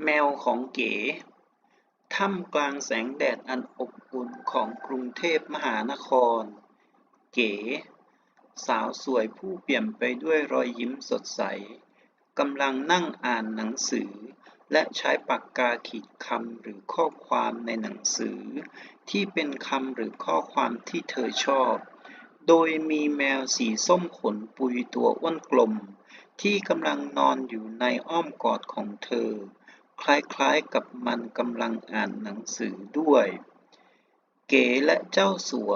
แมวของเก๋ท่ามกลางแสงแดดอันอบอุ่นของกรุงเทพมหานคร เก๋สาวสวยผู้เปี่ยมไปด้วยรอยยิ้มสดใสกำลังนั่งอ่านหนังสือและใช้ปากกาขีดคำหรือข้อความในหนังสือที่เป็นคำหรือข้อความที่เธอชอบโดยมีแมวสีส้มขนปุยตัวอ้วนกลมที่กำลังนอนอยู่ในอ้อมกอดของเธอคล้ายๆกับมันกำลังอ่านหนังสือด้วย เก๋และเจ้าสัว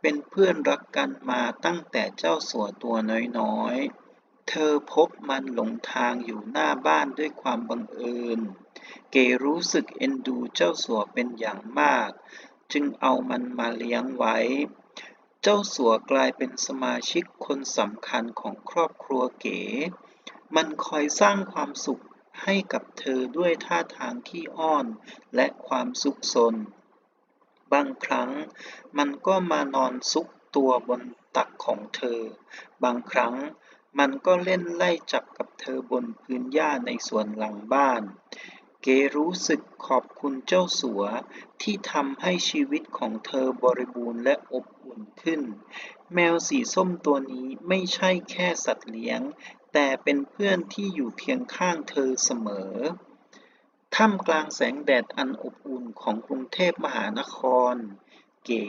เป็นเพื่อนรักกันมาตั้งแต่เจ้าสัวตัวน้อยๆ เธอพบมันหลงทางอยู่หน้าบ้านด้วยความบังเอิญ เก๋รู้สึกเอ็นดูเจ้าสัวเป็นอย่างมากจึงเอามันมาเลี้ยงไว้ เจ้าสัวกลายเป็นสมาชิกคนสำคัญของครอบครัวเก๋ มันคอยสร้างความสุขให้กับเธอด้วยท่าทางขี้อ้อนและความซุกซน บางครั้งมันก็มานอนซุกตัวบนตักของเธอ บางครั้งมันก็เล่นไล่จับกับเธอบนพื้นหญ้าในสวนหลังบ้าน เก๋รู้สึกขอบคุณเจ้าสัวที่ทำให้ชีวิตของเธอบริบูรณ์และอบอุ่นขึ้น แมวสีส้มตัวนี้ไม่ใช่แค่สัตว์เลี้ยง แต่เป็นเพื่อนที่อยู่เคียงข้างเธอเสมอ ท่ามกลางแสงแดดอันอบอุ่นของกรุงเทพมหานคร เก๋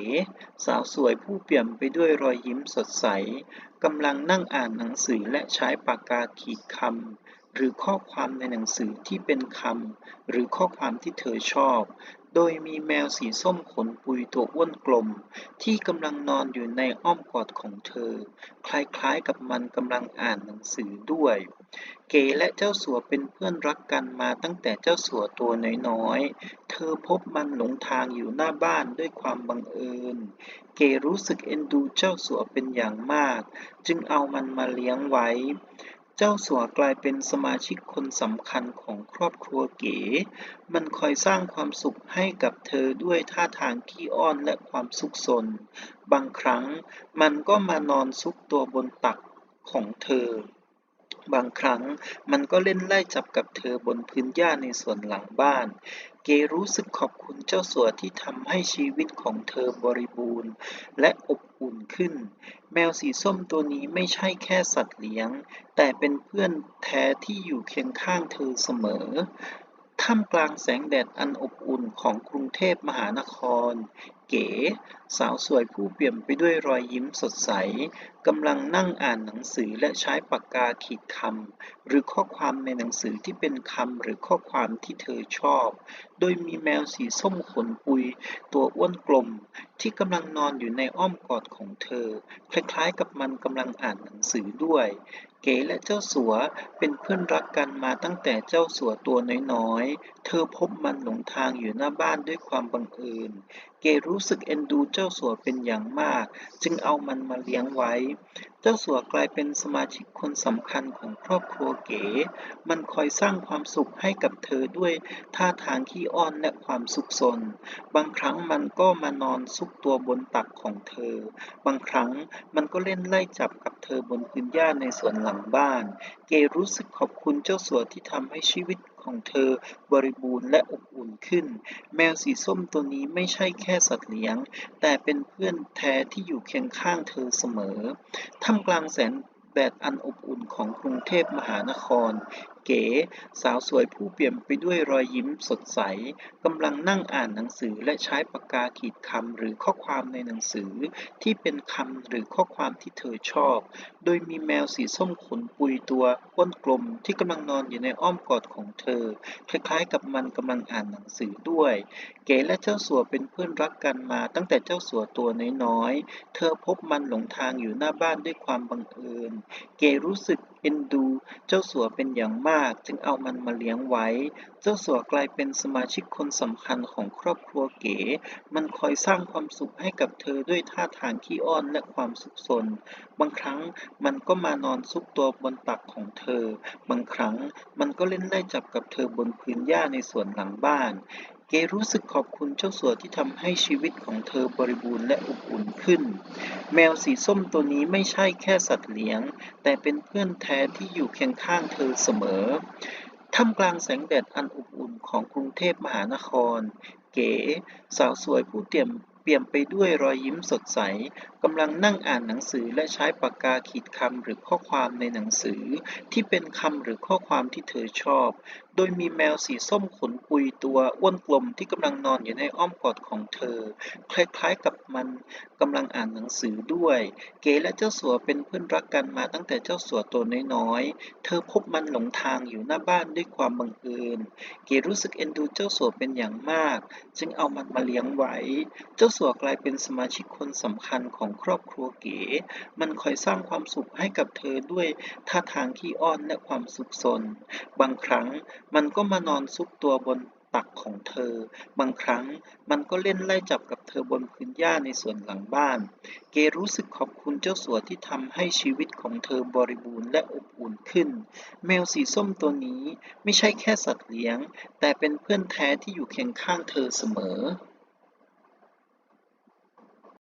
สาวสวยผู้เปี่ยมไปด้วยรอยยิ้มสดใสกำลังนั่งอ่านหนังสือและใช้ปากกาขีดคำหรือข้อความในหนังสือที่เป็นคำหรือข้อความที่เธอชอบโดยมีแมวสีส้มขนปุยตัวอ้วนกลมที่กำลังนอนอยู่ในอ้อมกอดของเธอคล้ายๆกับมันกำลังอ่านหนังสือด้วย เก๋และเจ้าสัวเป็นเพื่อนรักกันมาตั้งแต่เจ้าสัวตัวน้อยๆ เธอพบมันหลงทางอยู่หน้าบ้านด้วยความบังเอิญ เก๋รู้สึกเอ็นดูเจ้าสัวเป็นอย่างมากจึงเอามันมาเลี้ยงไว้ เจ้าสัวกลายเป็นสมาชิกคนสำคัญของครอบครัวเก๋ มันคอยสร้างความสุขให้กับเธอด้วยท่าทางขี้อ้อนและความซุกซน บางครั้งมันก็มานอนซุกตัวบนตักของเธอ บางครั้งมันก็เล่นไล่จับกับเธอบนพื้นหญ้าในสวนหลังบ้าน เกรู้สึกขอบคุณเจ้าสัวที่ทำให้ชีวิตของเธอบริบูรณ์และอบอุ่นขึ้น แมวสีส้มตัวนี้ไม่ใช่แค่สัตว์เลี้ยง แต่เป็นเพื่อนแท้ที่อยู่เคียงข้างเธอเสมอ ท่ามกลางแสงแดดอันอบอุ่นของกรุงเทพมหานคร เก๋สาวสวยผู้เปี่ยมไปด้วยรอยยิ้มสดใสกำลังนั่งอ่านหนังสือและใช้ปากกาขีดคำหรือข้อความในหนังสือที่เป็นคำหรือข้อความที่เธอชอบโดยมีแมวสีส้มขนปุยตัวอ้วนกลมที่กำลังนอนอยู่ในอ้อมกอดของเธอคล้ายๆกับมันกำลังอ่านหนังสือด้วย เก๋และเจ้าสัวเป็นเพื่อนรักกันมาตั้งแต่เจ้าสัวตัวน้อยๆ เธอพบมันหลงทางอยู่หน้าบ้านด้วยความบังเอิญ เก๋รู้สึกเอ็นดูเจ้าสัวเป็นอย่างมากจึงเอามันมาเลี้ยงไว้ เจ้าสัวกลายเป็นสมาชิกคนสำคัญของครอบครัวเก๋ มันคอยสร้างความสุขให้กับเธอด้วยท่าทางขี้อ้อนและความซุกซน บางครั้งมันก็มานอนซุกตัวบนตักของเธอ บางครั้งมันก็เล่นไล่จับกับเธอบนพื้นหญ้าในสวนหลังบ้าน เกรู้สึกขอบคุณเจ้าสัวที่ทำให้ชีวิตของเธอบริบูรณ์และอบอุ่นขึ้น แมวสีส้มตัวนี้ไม่ใช่แค่สัตว์เลี้ยง แต่เป็นเพื่อนแท้ที่อยู่เคียงข้างเธอเสมอ ท่ามกลางแสงแดดอันอบอุ่นของกรุงเทพมหานคร เก๋สาวสวยผู้เปี่ยมไปด้วยรอยยิ้มสดใสกำลังนั่งอ่านหนังสือและใช้ปากกาขีดคำหรือข้อความในหนังสือที่เป็นคำหรือข้อความที่เธอชอบ โดยมีแมวสีส้มขนปุยตัวอ้วนกลมที่กำลังนอนอยู่ในอ้อมกอดของเธอคล้ายๆกับมันกำลังอ่านหนังสือด้วย เก๋และเจ้าสัวเป็นเพื่อนรักกันมาตั้งแต่เจ้าสัวตัวน้อยๆ เธอพบมันหลงทางอยู่หน้าบ้านด้วยความบังเอิญ เก๋รู้สึกเอ็นดูเจ้าสัวเป็นอย่างมากจึงเอามันมาเลี้ยงไว้ เจ้าสัวกลายเป็นสมาชิกคนสำคัญของครอบครัวเก๋ มันคอยสร้างความสุขให้กับเธอด้วยท่าทางขี้อ้อนและความซุกซน บางครั้งมันก็มานอนซุกตัวบนตักของเธอ บางครั้งมันก็เล่นไล่จับกับเธอบนพื้นหญ้าในสวนหลังบ้าน เกรู้สึกขอบคุณเจ้าสัวที่ทำให้ชีวิตของเธอบริบูรณ์และอบอุ่นขึ้น แมวสีส้มตัวนี้ไม่ใช่แค่สัตว์เลี้ยง แต่เป็นเพื่อนแท้ที่อยู่เคียงข้างเธอเสมอ ท่ามกลางแสงแดดอันอบอุ่นของกรุงเทพมหานคร เก๋สาวสวยผู้เปี่ยมไปด้วยรอยยิ้มสดใสกำลังนั่งอ่านหนังสือและใช้ปากกาขีดคำหรือข้อความในหนังสือที่เป็นคำหรือข้อความที่เธอชอบโดยมีแมวสีส้มขนปุยตัวอ้วนกลมที่กำลังนอนอยู่ในอ้อมกอดของเธอคล้ายๆกับมันกำลังอ่านหนังสือด้วยเก๋และเจ้าสัวเป็นเพื่อนรักกันมาตั้งแต่เจ้าสัวตัวน้อยๆเธอพบมันหลงทางอยู่หน้าบ้านด้วยความบังเอิญเก๋รู้สึกเอ็นดูเจ้าสัวเป็นอย่างมากจึงเอามันมาเลี้ยงไว้ เจ้าสัวกลายเป็นสมาชิกคนสำคัญของครอบครัวเก๋ มันคอยสร้างความสุขให้กับเธอด้วยท่าทางขี้อ้อนและความสุขสน บางครั้งมันก็มานอนซุกตัวบนตักของเธอ บางครั้งมันก็เล่นไล่จับกับเธอบนพื้นหญ้าในสวนหลังบ้าน เกรู้สึกขอบคุณเจ้าสัวที่ทำให้ชีวิตของเธอบริบูรณ์และอบอุ่นขึ้น แมวสีส้มตัวนี้ไม่ใช่แค่สัตว์เลี้ยง แต่เป็นเพื่อนแท้ที่อยู่เคียงข้างเธอเสมอ